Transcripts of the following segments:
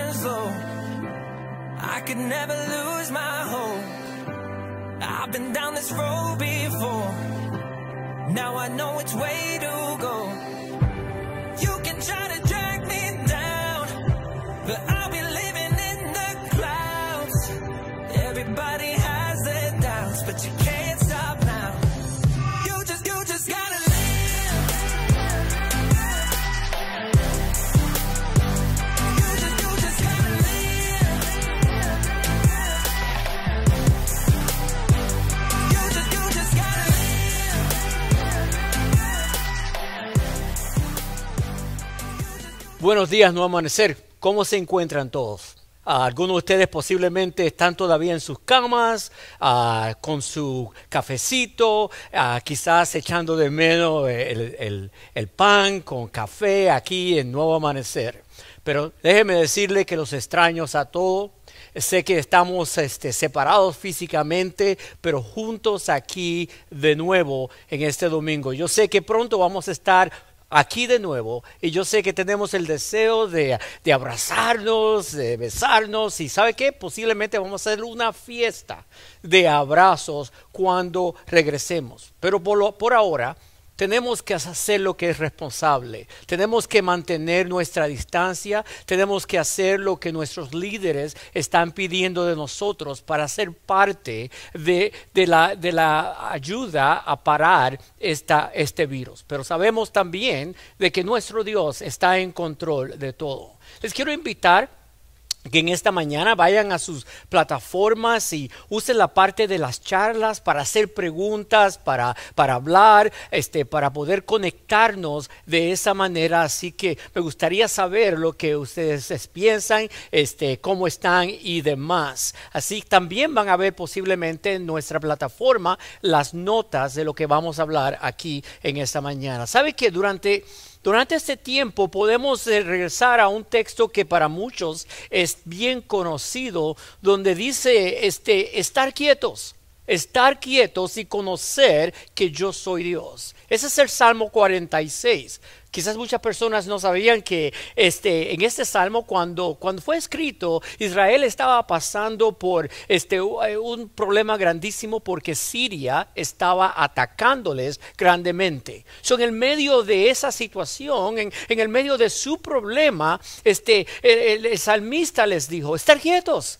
burns low. I could never lose my hope. I've been down this road before. Now I know which way to go. You can try to drag me down, but I'll be living in the clouds. Everybody has their doubts, but you can't stop now. You just gotta live. You just gotta live. You just gotta live. Buenos días, Nuevo Amanecer. ¿Cómo se encuentran todos? Algunos de ustedes posiblemente están todavía en sus camas, con su cafecito, quizás echando de menos el pan con café aquí en Nuevo Amanecer. Pero déjenme decirle que los extraños a todos. Sé que estamos separados físicamente, pero juntos aquí de nuevo en este domingo. Yo sé que pronto vamos a estar aquí de nuevo, y yo sé que tenemos el deseo de abrazarnos, de besarnos, y ¿sabe qué? Posiblemente vamos a hacer una fiesta de abrazos cuando regresemos. Pero por ahora tenemos que hacer lo que es responsable. Tenemos que mantener nuestra distancia. Tenemos que hacer lo que nuestros líderes están pidiendo de nosotros para ser parte de la ayuda a parar este virus. Pero sabemos también de que nuestro Dios está en control de todo. Les quiero invitar que en esta mañana vayan a sus plataformas y usen la parte de las charlas para hacer preguntas, para hablar, para poder conectarnos de esa manera. Así que me gustaría saber lo que ustedes piensan, cómo están y demás. Así también van a ver posiblemente en nuestra plataforma las notas de lo que vamos a hablar aquí en esta mañana. ¿Sabe que durante este tiempo podemos regresar a un texto que para muchos es bien conocido, donde dice estar quietos y conocer que yo soy Dios? Ese es el Salmo 46. Quizás muchas personas no sabían que en este salmo, cuando fue escrito, Israel estaba pasando por un problema grandísimo porque Siria estaba atacándoles grandemente. En el medio de esa situación, en el medio de su problema, el salmista les dijo: estar quietos.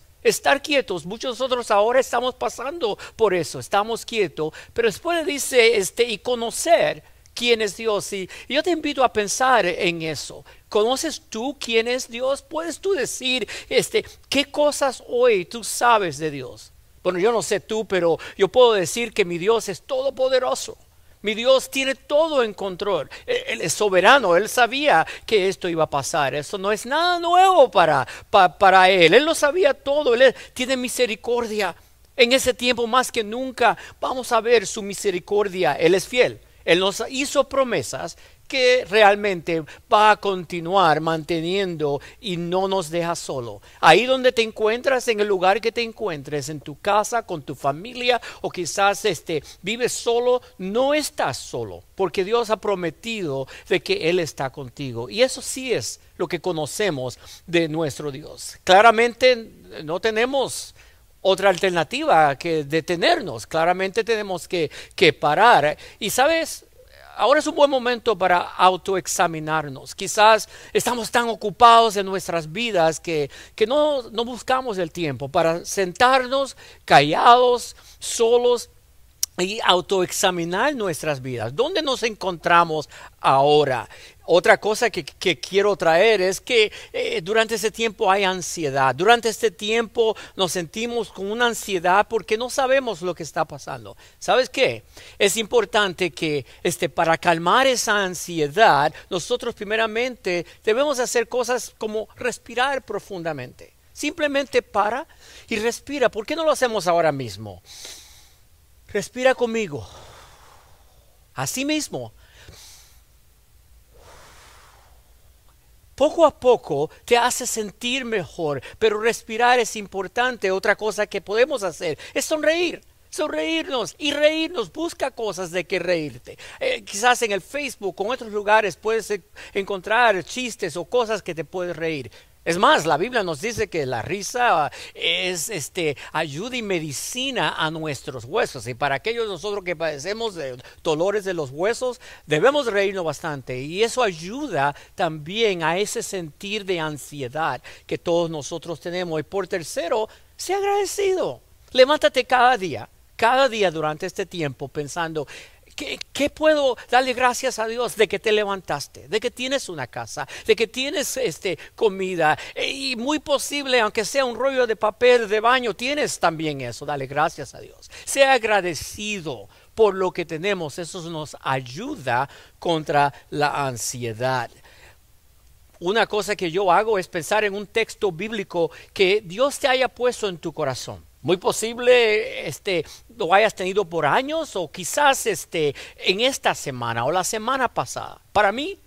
Muchos de nosotros ahora estamos pasando por eso, estamos quietos, pero después le dice y conocer quién es Dios. Y yo te invito a pensar en eso. ¿Conoces tú quién es Dios? ¿Puedes tú decir qué cosas hoy tú sabes de Dios? Bueno, yo no sé tú, pero yo puedo decir que mi Dios es todopoderoso. Mi Dios tiene todo en control. Él es soberano. Él sabía que esto iba a pasar. Eso no es nada nuevo para Él. Él lo sabía todo. Él tiene misericordia. En ese tiempo más que nunca vamos a ver su misericordia. Él es fiel. Él nos hizo promesas que realmente va a continuar manteniendo y no nos deja solo. Ahí donde te encuentras, en el lugar que te encuentres, en tu casa, con tu familia, o quizás vives solo, no estás solo, porque Dios ha prometido de que Él está contigo. Y eso sí es lo que conocemos de nuestro Dios. Claramente no tenemos otra alternativa que detenernos. Claramente tenemos que parar. Y sabes, ahora es un buen momento para autoexaminarnos. Quizás estamos tan ocupados en nuestras vidas que no buscamos el tiempo para sentarnos callados, solos, y autoexaminar nuestras vidas. ¿Dónde nos encontramos ahora? Otra cosa que quiero traer es que durante este tiempo hay ansiedad. Durante este tiempo nos sentimos con una ansiedad porque no sabemos lo que está pasando. ¿Sabes qué? Es importante que para calmar esa ansiedad, nosotros primeramente debemos hacer cosas como respirar profundamente. Simplemente para y respira. ¿Por qué no lo hacemos ahora mismo? Respira conmigo. Así mismo. Poco a poco te hace sentir mejor, pero respirar es importante. Otra cosa que podemos hacer es sonreír. Sonreírnos y reírnos. Busca cosas de que reírte. Quizás en el Facebook o en otros lugares puedes encontrar chistes o cosas que te puedes reír. Es más, la Biblia nos dice que la risa es ayuda y medicina a nuestros huesos. Y para aquellos de nosotros que padecemos de dolores de los huesos, debemos reírnos bastante. Y eso ayuda también a ese sentir de ansiedad que todos nosotros tenemos. Y por tercero, sé agradecido. Levántate cada día durante este tiempo pensando, ¿qué puedo darle gracias a Dios de que te levantaste, de que tienes una casa, de que tienes comida y muy posible, aunque sea un rollo de papel de baño, tienes también eso? Dale gracias a Dios. Sea agradecido por lo que tenemos. Eso nos ayuda contra la ansiedad. Una cosa que yo hago es pensar en un texto bíblico que Dios te haya puesto en tu corazón. Muy posible lo hayas tenido por años o quizás en esta semana o la semana pasada. Para mí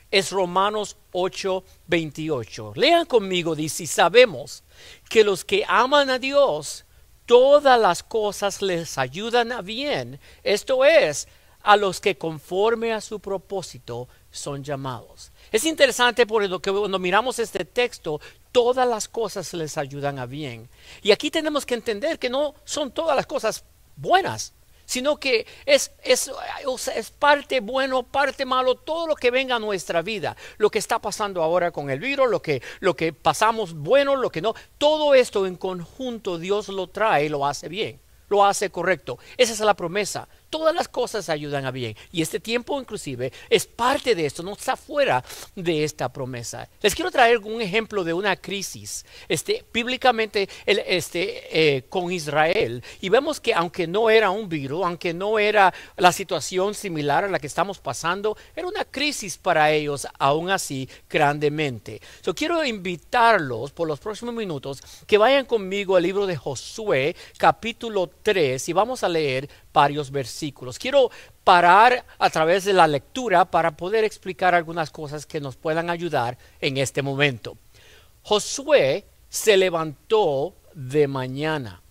es Romanos 8:28. Lean conmigo, dice: y sabemos que los que aman a Dios, todas las cosas les ayudan a bien. Esto es, a los que conforme a su propósito son llamados. Es interesante porque cuando miramos este texto, todas las cosas les ayudan a bien. Y aquí tenemos que entender que no son todas las cosas buenas, sino que es parte bueno, parte malo, todo lo que venga a nuestra vida. Lo que está pasando ahora con el virus, lo que pasamos bueno, lo que no. Todo esto en conjunto Dios lo trae y lo hace bien, lo hace correcto. Esa es la promesa. Todas las cosas ayudan a bien. Y este tiempo inclusive es parte de esto, no está fuera de esta promesa. Les quiero traer un ejemplo de una crisis bíblicamente con Israel. Y vemos que aunque no era un virus, aunque no era la situación similar a la que estamos pasando, era una crisis para ellos aún así grandemente. Quiero invitarlos por los próximos minutos que vayan conmigo al libro de Josué capítulo 3 y vamos a leer varios versículos. Quiero parar a través de la lectura para poder explicar algunas cosas que nos puedan ayudar en este momento. Josué se levantó de mañana.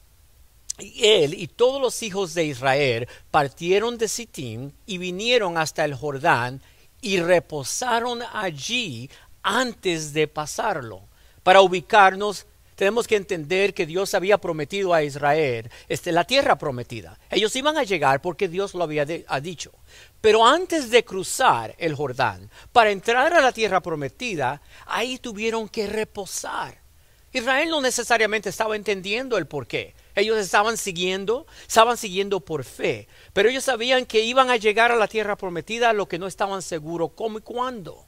Y él y todos los hijos de Israel partieron de Sittim y vinieron hasta el Jordán y reposaron allí antes de pasarlo. Para ubicarnos, tenemos que entender que Dios había prometido a Israel la tierra prometida. Ellos iban a llegar porque Dios lo había dicho. Pero antes de cruzar el Jordán, para entrar a la tierra prometida, ahí tuvieron que reposar. Israel no necesariamente estaba entendiendo el porqué. Ellos estaban siguiendo por fe. Pero ellos sabían que iban a llegar a la tierra prometida, lo que no estaban seguros cómo y cuándo.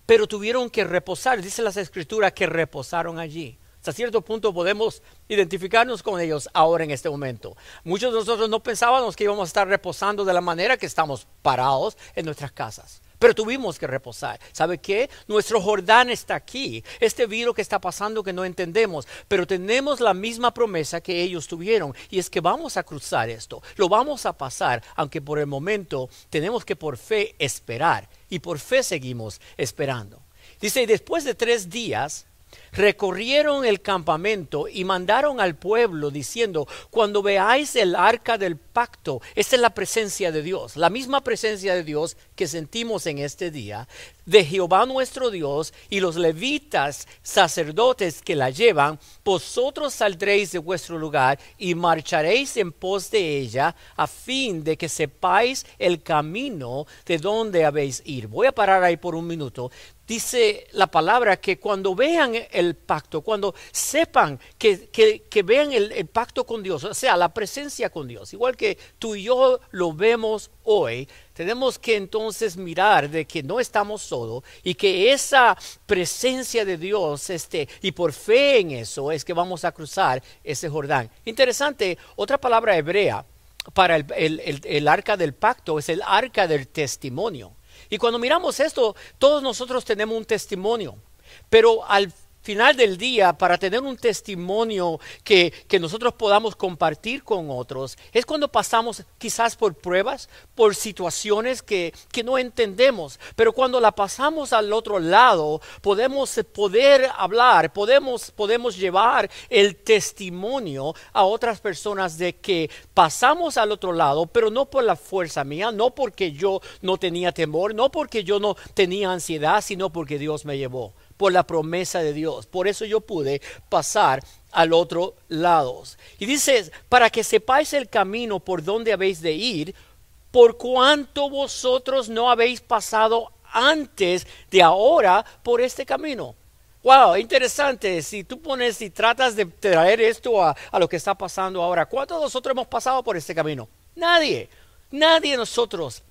Pero tuvieron que reposar. Dice las Escrituras que reposaron allí. Hasta cierto punto podemos identificarnos con ellos ahora en este momento. Muchos de nosotros no pensábamos que íbamos a estar reposando de la manera que estamos parados en nuestras casas. Pero tuvimos que reposar. ¿Sabe qué? Nuestro Jordán está aquí. Este virus que está pasando que no entendemos. Pero tenemos la misma promesa que ellos tuvieron. Y es que vamos a cruzar esto. Lo vamos a pasar. Aunque por el momento tenemos que por fe esperar. Y por fe seguimos esperando. Dice, y después de 3 días recorrieron el campamento y mandaron al pueblo diciendo: cuando veáis el arca del pacto, esta es la presencia de Dios, la misma presencia de Dios que sentimos en este día, de Jehová nuestro Dios, y los levitas sacerdotes que la llevan, vosotros saldréis de vuestro lugar y marcharéis en pos de ella, a fin de que sepáis el camino de donde habéis ir. Voy a parar ahí por un minuto. Dice la palabra que cuando vean el pacto, cuando sepan que vean el pacto con Dios, o sea, la presencia con Dios, igual que tú y yo lo vemos hoy, tenemos que entonces mirar de que no estamos solos y que esa presencia de Dios, y por fe en eso es que vamos a cruzar ese Jordán. Interesante, otra palabra hebrea para el arca del pacto es el arca del testimonio. Y cuando miramos esto, todos nosotros tenemos un testimonio, pero al final del día, para tener un testimonio que nosotros podamos compartir con otros, es cuando pasamos quizás por pruebas, por situaciones que no entendemos, pero cuando la pasamos al otro lado, podemos poder hablar, podemos llevar el testimonio a otras personas de que pasamos al otro lado, pero no por la fuerza mía, no porque yo no tenía temor, no porque yo no tenía ansiedad, sino porque Dios me llevó, por la promesa de Dios. Por eso yo pude pasar al otro lado. Y dice, para que sepáis el camino por donde habéis de ir, por cuanto vosotros no habéis pasado antes de ahora por este camino. Wow, interesante. Si tú si tratas de traer esto a lo que está pasando ahora, ¿cuántos de nosotros hemos pasado por este camino? Nadie de nosotros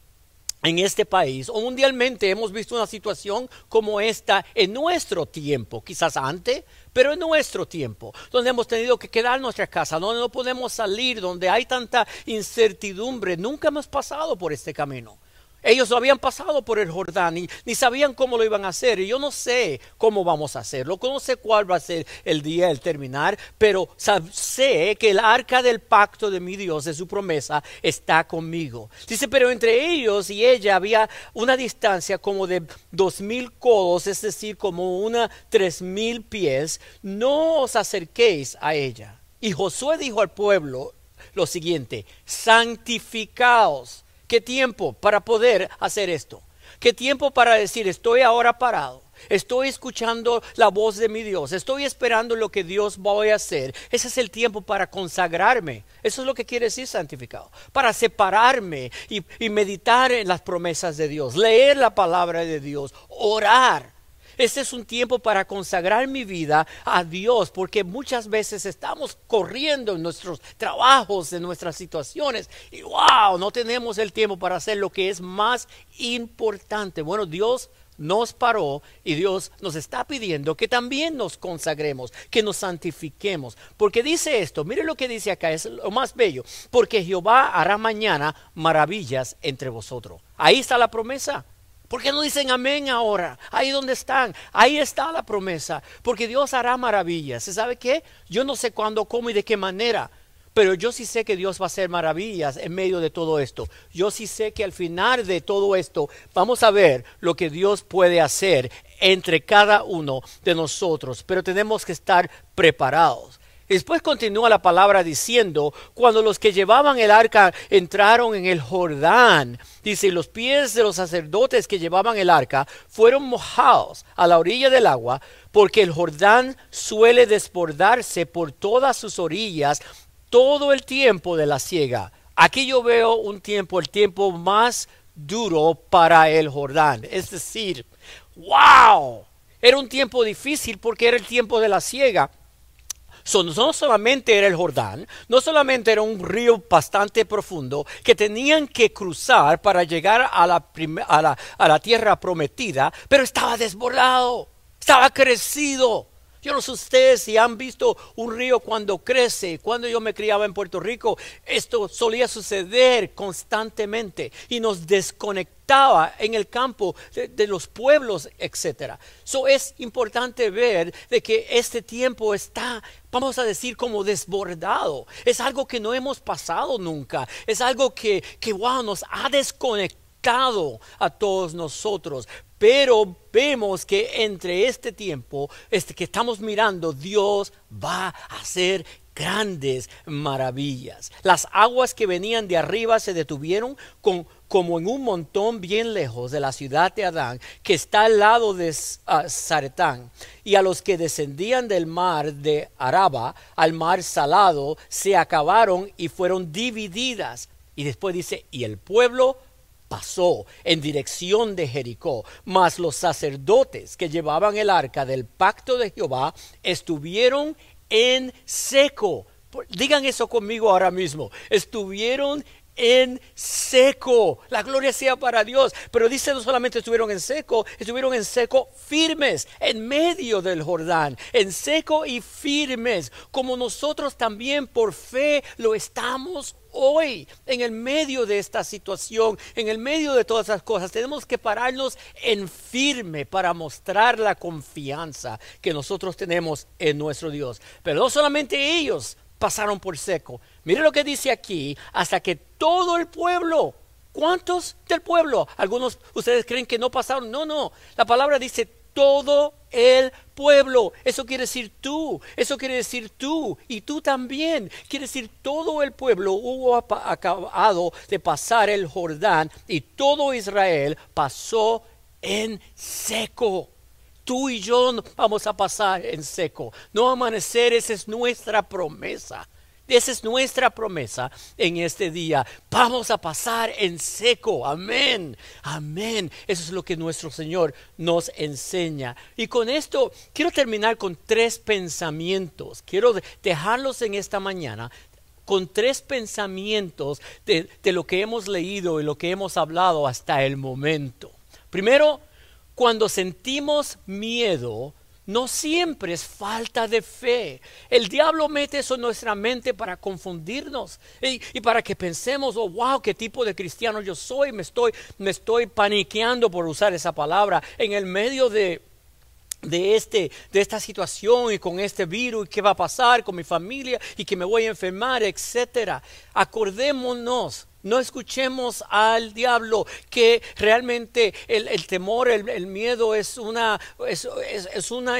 en este país o mundialmente hemos visto una situación como esta en nuestro tiempo, quizás antes, pero en nuestro tiempo, donde hemos tenido que quedar en nuestra casa, donde no podemos salir, donde hay tanta incertidumbre. Nunca hemos pasado por este camino. Ellos lo habían pasado por el Jordán y ni sabían cómo lo iban a hacer. Y yo no sé cómo vamos a hacerlo, no sé cuál va a ser el día del terminar, pero sé que el arca del pacto de mi Dios, de su promesa, está conmigo. Dice, pero entre ellos y ella había una distancia como de 2000 codos, es decir, como 3000 pies. No os acerquéis a ella. Y Josué dijo al pueblo lo siguiente: santificaos. ¿Qué tiempo para poder hacer esto? ¿Qué tiempo para decir, estoy ahora parado? Estoy escuchando la voz de mi Dios. Estoy esperando lo que Dios va a hacer. Ese es el tiempo para consagrarme. Eso es lo que quiere decir santificado. Para separarme y meditar en las promesas de Dios. Leer la palabra de Dios. Orar. Este es un tiempo para consagrar mi vida a Dios, porque muchas veces estamos corriendo en nuestros trabajos, en nuestras situaciones, y wow, no tenemos el tiempo para hacer lo que es más importante. Bueno, Dios nos paró y Dios nos está pidiendo que también nos consagremos, que nos santifiquemos, porque dice esto, mire lo que dice acá, es lo más bello: porque Jehová hará mañana maravillas entre vosotros. Ahí está la promesa. ¿Por qué no dicen amén ahora? Ahí donde están, ahí está la promesa, porque Dios hará maravillas. ¿Se sabe qué? Yo no sé cuándo, cómo y de qué manera, pero yo sí sé que Dios va a hacer maravillas en medio de todo esto. Yo sí sé que al final de todo esto vamos a ver lo que Dios puede hacer entre cada uno de nosotros, pero tenemos que estar preparados. Después continúa la palabra diciendo, cuando los que llevaban el arca entraron en el Jordán, dice, los pies de los sacerdotes que llevaban el arca fueron mojados a la orilla del agua, porque el Jordán suele desbordarse por todas sus orillas todo el tiempo de la siega. Aquí yo veo el tiempo más duro para el Jordán. Es decir, wow, era un tiempo difícil porque era el tiempo de la siega. No solamente era el Jordán, no solamente era un río bastante profundo que tenían que cruzar para llegar a la tierra prometida, pero estaba desbordado, estaba crecido. Yo no sé ustedes si han visto un río cuando crece. Cuando yo me criaba en Puerto Rico, esto solía suceder constantemente y nos desconectaba en el campo de los pueblos, etcétera. Es importante ver de que este tiempo está, vamos a decir, como desbordado. Es algo que no hemos pasado nunca. Es algo que wow, nos ha desconectado a todos nosotros. Pero vemos que entre este tiempo que estamos mirando, Dios va a hacer grandes maravillas. Las aguas que venían de arriba se detuvieron como en un montón bien lejos de la ciudad de Adán, que está al lado de Zaretán. Y a los que descendían del mar de Araba al mar salado se acabaron y fueron divididas. Y después dice, y el pueblo pasó en dirección de Jericó, mas los sacerdotes que llevaban el arca del pacto de Jehová estuvieron en seco. Digan eso conmigo ahora mismo. Estuvieron en seco. La gloria sea para Dios. Pero dice, no solamente estuvieron en seco firmes en medio del Jordán, en seco y firmes, como nosotros también por fe lo estamos hoy, en el medio de esta situación, en el medio de todas esas cosas, tenemos que pararnos en firme para mostrar la confianza que nosotros tenemos en nuestro Dios. Pero no solamente ellos pasaron por seco. Mire lo que dice aquí, hasta que todo el pueblo. ¿Cuántos del pueblo? Algunos ustedes creen que no pasaron. No. La palabra dice todo el pueblo. Eso quiere decir tú. Eso quiere decir tú. Y tú también. Quiere decir todo el pueblo hubo acabado de pasar el Jordán. Y todo Israel pasó en seco. Tú y yo no vamos a pasar en seco. No amanecer, esa es nuestra promesa. Esa es nuestra promesa en este día. Vamos a pasar en seco. Amén. Amén. Eso es lo que nuestro Señor nos enseña. Y con esto quiero terminar con 3 pensamientos. Quiero dejarlos en esta mañana con 3 pensamientos de lo que hemos leído y lo que hemos hablado hasta el momento. Primero, cuando sentimos miedo, no siempre es falta de fe. El diablo mete eso en nuestra mente para confundirnos y para que pensemos, oh wow, qué tipo de cristiano yo soy. Me estoy paniqueando, por usar esa palabra, en el medio de esta situación y con este virus, y qué va a pasar con mi familia y que me voy a enfermar, etcétera. Acordémonos. No escuchemos al diablo, que realmente el temor, el miedo es una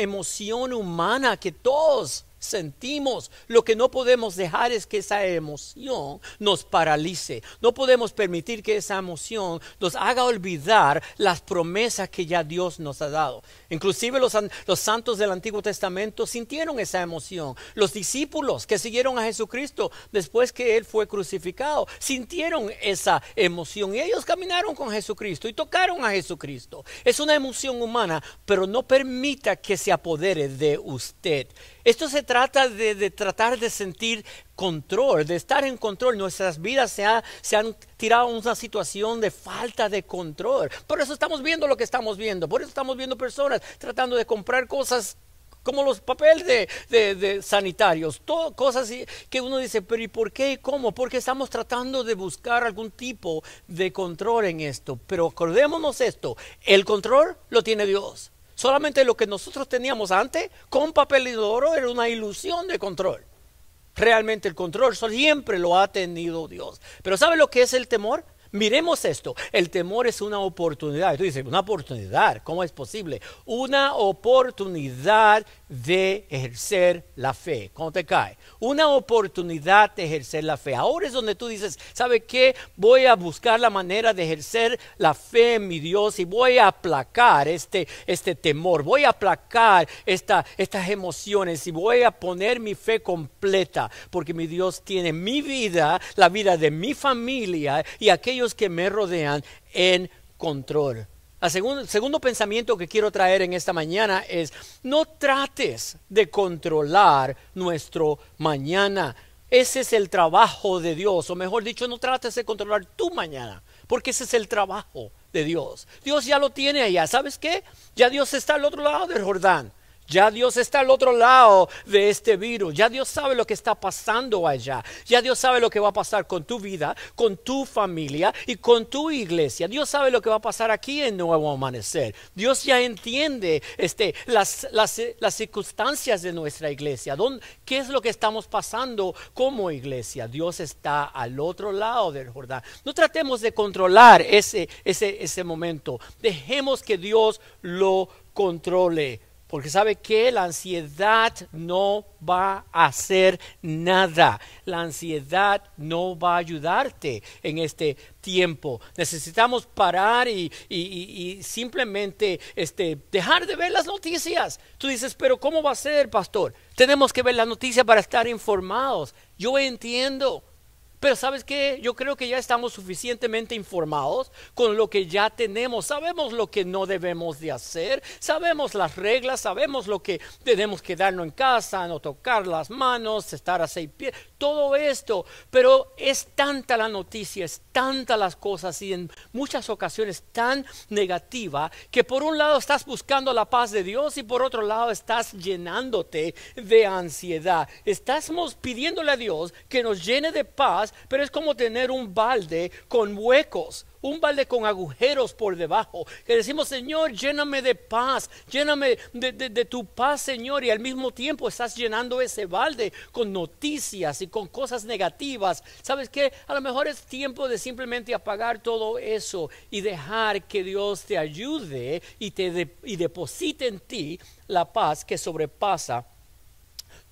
emoción humana que todos sentimos. Lo que no podemos dejar es que esa emoción nos paralice. No podemos permitir que esa emoción nos haga olvidar las promesas que ya Dios nos ha dado. Inclusive los santos del Antiguo Testamento sintieron esa emoción. Los discípulos que siguieron a Jesucristo después que Él fue crucificado, sintieron esa emoción y ellos caminaron con Jesucristo y tocaron a Jesucristo. Es una emoción humana, pero no permita que se apodere de usted. Esto se trata de tratar de sentir control, de estar en control. Nuestras vidas se han tirado a una situación de falta de control. Por eso estamos viendo lo que estamos viendo. Por eso estamos viendo personas tratando de comprar cosas como los papeles de sanitarios, cosas que uno dice, pero ¿y por qué y cómo? Porque estamos tratando de buscar algún tipo de control en esto. Pero acordémonos esto, el control lo tiene Dios. Solamente lo que nosotros teníamos antes con papel de oro era una ilusión de control. Realmente el control siempre lo ha tenido Dios. Pero ¿sabe lo que es el temor? Miremos esto, el temor es una oportunidad. Y tú dices, ¿una oportunidad? ¿Cómo es posible? Una oportunidad de ejercer la fe. ¿Cómo te cae? Una oportunidad de ejercer la fe. Ahora es donde tú dices, ¿sabe qué? Voy a buscar la manera de ejercer la fe en mi Dios y voy a aplacar este temor. Voy a aplacar estas emociones y voy a poner mi fe completa, porque mi Dios tiene mi vida, la vida de mi familia y aquellos que me rodean en control. El segundo pensamiento que quiero traer en esta mañana es: no trates de controlar nuestro mañana. Ese es el trabajo de Dios, o mejor dicho, no trates de controlar tu mañana, porque ese es el trabajo de Dios. Dios ya lo tiene allá. ¿Sabes qué? Ya Dios está al otro lado del Jordán. Ya Dios está al otro lado de este virus. Ya Dios sabe lo que está pasando allá. Ya Dios sabe lo que va a pasar con tu vida, con tu familia y con tu iglesia. Dios sabe lo que va a pasar aquí en Nuevo Amanecer. Dios ya entiende las circunstancias de nuestra iglesia. ¿Qué es lo que estamos pasando como iglesia? Dios está al otro lado del Jordán. No tratemos de controlar ese momento. Dejemos que Dios lo controle. Porque ¿sabe qué? La ansiedad no va a hacer nada. La ansiedad no va a ayudarte en este tiempo. Necesitamos parar y simplemente dejar de ver las noticias. Tú dices, pero ¿cómo va a ser, pastor? Tenemos que ver las noticias para estar informados. Yo entiendo. Pero ¿sabes qué? Yo creo que ya estamos suficientemente informados con lo que ya tenemos. Sabemos lo que no debemos de hacer. Sabemos las reglas. Sabemos lo que tenemos que darnos en casa, no tocar las manos, estar a 6 pies. Todo esto. Pero es tanta la noticia, es tanta las cosas y en muchas ocasiones tan negativa que por un lado estás buscando la paz de Dios y por otro lado estás llenándote de ansiedad. Estamos pidiéndole a Dios que nos llene de paz pero es como tener un balde con huecos, un balde con agujeros por debajo, que decimos, Señor, lléname de paz, lléname de tu paz, Señor, y al mismo tiempo estás llenando ese balde con noticias y con cosas negativas. ¿Sabes qué? A lo mejor es tiempo de simplemente apagar todo eso y dejar que Dios te ayude y deposite en ti la paz que sobrepasa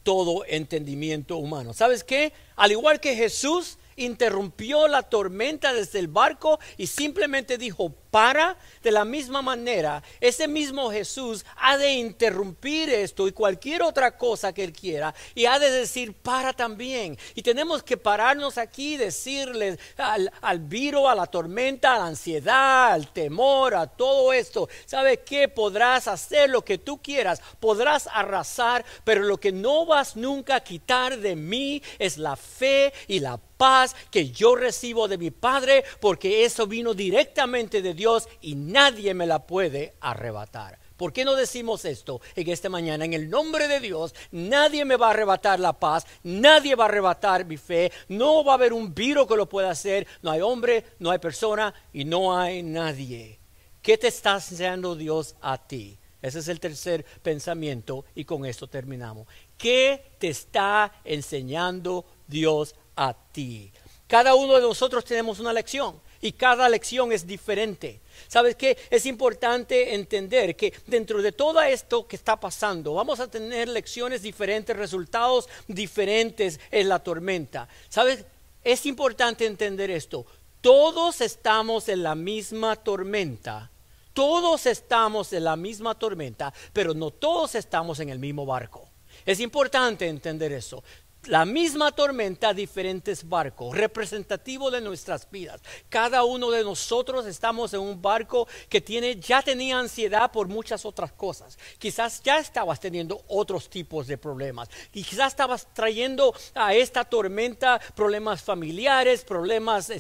todo entendimiento humano. ¿Sabes qué? Al igual que Jesús interrumpió la tormenta desde el barco y simplemente dijo para, de la misma manera ese mismo Jesús ha de interrumpir esto y cualquier otra cosa que él quiera, y ha de decir para también. Y tenemos que pararnos aquí y decirles al virus, a la tormenta, a la ansiedad, al temor, a todo esto, ¿sabes qué? Podrás hacer lo que tú quieras, podrás arrasar, pero lo que no vas nunca a quitar de mí es la fe y la paz que yo recibo de mi Padre, porque eso vino directamente de Dios y nadie me la puede arrebatar. ¿Por qué no decimos esto en esta mañana? En el nombre de Dios, nadie me va a arrebatar la paz, nadie va a arrebatar mi fe, no va a haber un virus que lo pueda hacer, no hay hombre, no hay persona y no hay nadie. ¿Qué te está enseñando Dios a ti? Ese es el tercer pensamiento y con esto terminamos. ¿Qué te está enseñando Dios a ti? Cada uno de nosotros tenemos una lección y cada lección es diferente. ¿Sabes qué? Es importante entender que dentro de todo esto que está pasando vamos a tener lecciones diferentes, resultados diferentes en la tormenta. ¿Sabes? Es importante entender esto. Todos estamos en la misma tormenta. Todos estamos en la misma tormenta, pero no todos estamos en el mismo barco. Es importante entender eso. La misma tormenta, diferentes barcos, representativo de nuestras vidas. Cada uno de nosotros estamos en un barco que ya tenía ansiedad por muchas otras cosas. Quizás ya estabas teniendo otros tipos de problemas. Y quizás estabas trayendo a esta tormenta problemas familiares, problemas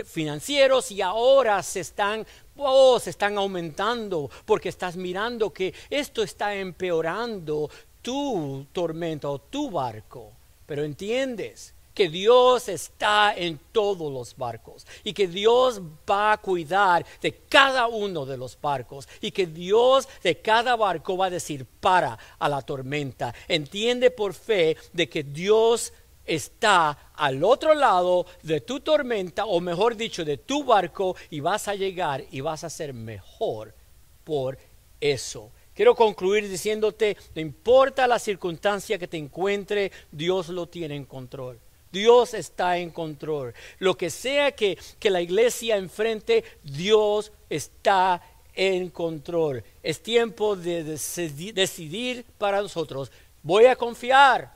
financieros, y ahora se están aumentando porque estás mirando que esto está empeorando tu tormenta o tu barco. Pero entiendes que Dios está en todos los barcos y que Dios va a cuidar de cada uno de los barcos y que Dios de cada barco va a decir para a la tormenta. Entiende por fe de que Dios está al otro lado de tu tormenta, o mejor dicho, de tu barco, y vas a llegar y vas a ser mejor por eso. Quiero concluir diciéndote, no importa la circunstancia que te encuentre, Dios lo tiene en control. Dios está en control. Lo que sea que la iglesia enfrente, Dios está en control. Es tiempo de decidir para nosotros. Voy a confiar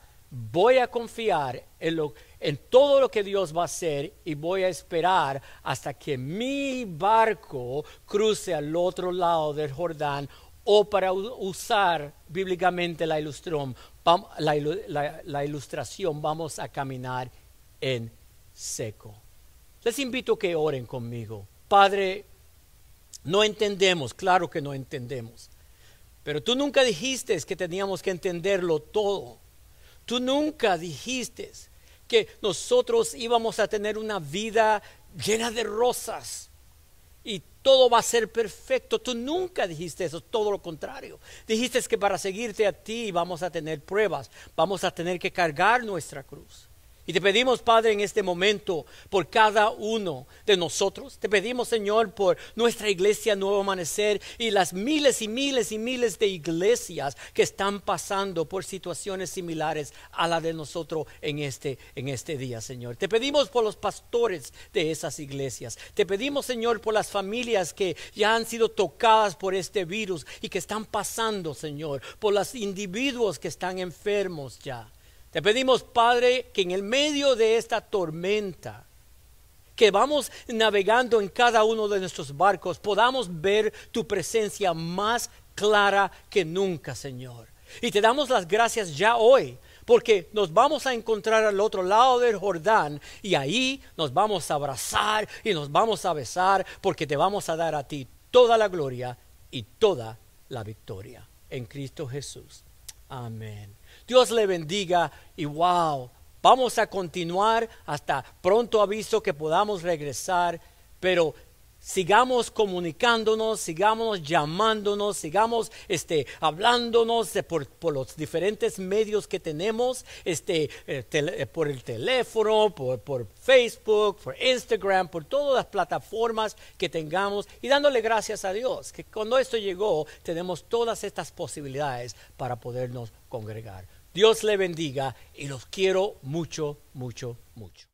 en todo lo que Dios va a hacer, y voy a esperar hasta que mi barco cruce al otro lado del Jordán. O para usar bíblicamente la ilustración, vamos a caminar en seco. Les invito a que oren conmigo. Padre, no entendemos, claro que no entendemos, pero tú nunca dijiste que teníamos que entenderlo todo. Tú nunca dijiste que nosotros íbamos a tener una vida llena de rosas y todo va a ser perfecto. Tú nunca dijiste eso, todo lo contrario. Dijiste que para seguirte a ti vamos a tener pruebas, vamos a tener que cargar nuestra cruz. Y te pedimos, Padre, en este momento por cada uno de nosotros. Te pedimos, Señor, por nuestra iglesia Nuevo Amanecer y las miles y miles y miles de iglesias que están pasando por situaciones similares a la de nosotros en este día, Señor. Te pedimos por los pastores de esas iglesias. Te pedimos, Señor, por las familias que ya han sido tocadas por este virus y que están pasando, Señor, por los individuos que están enfermos ya. Te pedimos, Padre, que en el medio de esta tormenta que vamos navegando en cada uno de nuestros barcos, podamos ver tu presencia más clara que nunca, Señor. Y te damos las gracias ya hoy, porque nos vamos a encontrar al otro lado del Jordán, y ahí nos vamos a abrazar y nos vamos a besar, porque te vamos a dar a ti toda la gloria y toda la victoria. En Cristo Jesús. Amén. Dios le bendiga y wow, Vamos a continuar hasta pronto aviso que podamos regresar, pero sigamos comunicándonos, sigamos llamándonos, sigamos hablándonos por los diferentes medios que tenemos, por el teléfono, por Facebook, por Instagram, por todas las plataformas que tengamos, y dándole gracias a Dios que cuando esto llegó tenemos todas estas posibilidades para podernos congregar. Dios le bendiga y los quiero mucho, mucho, mucho.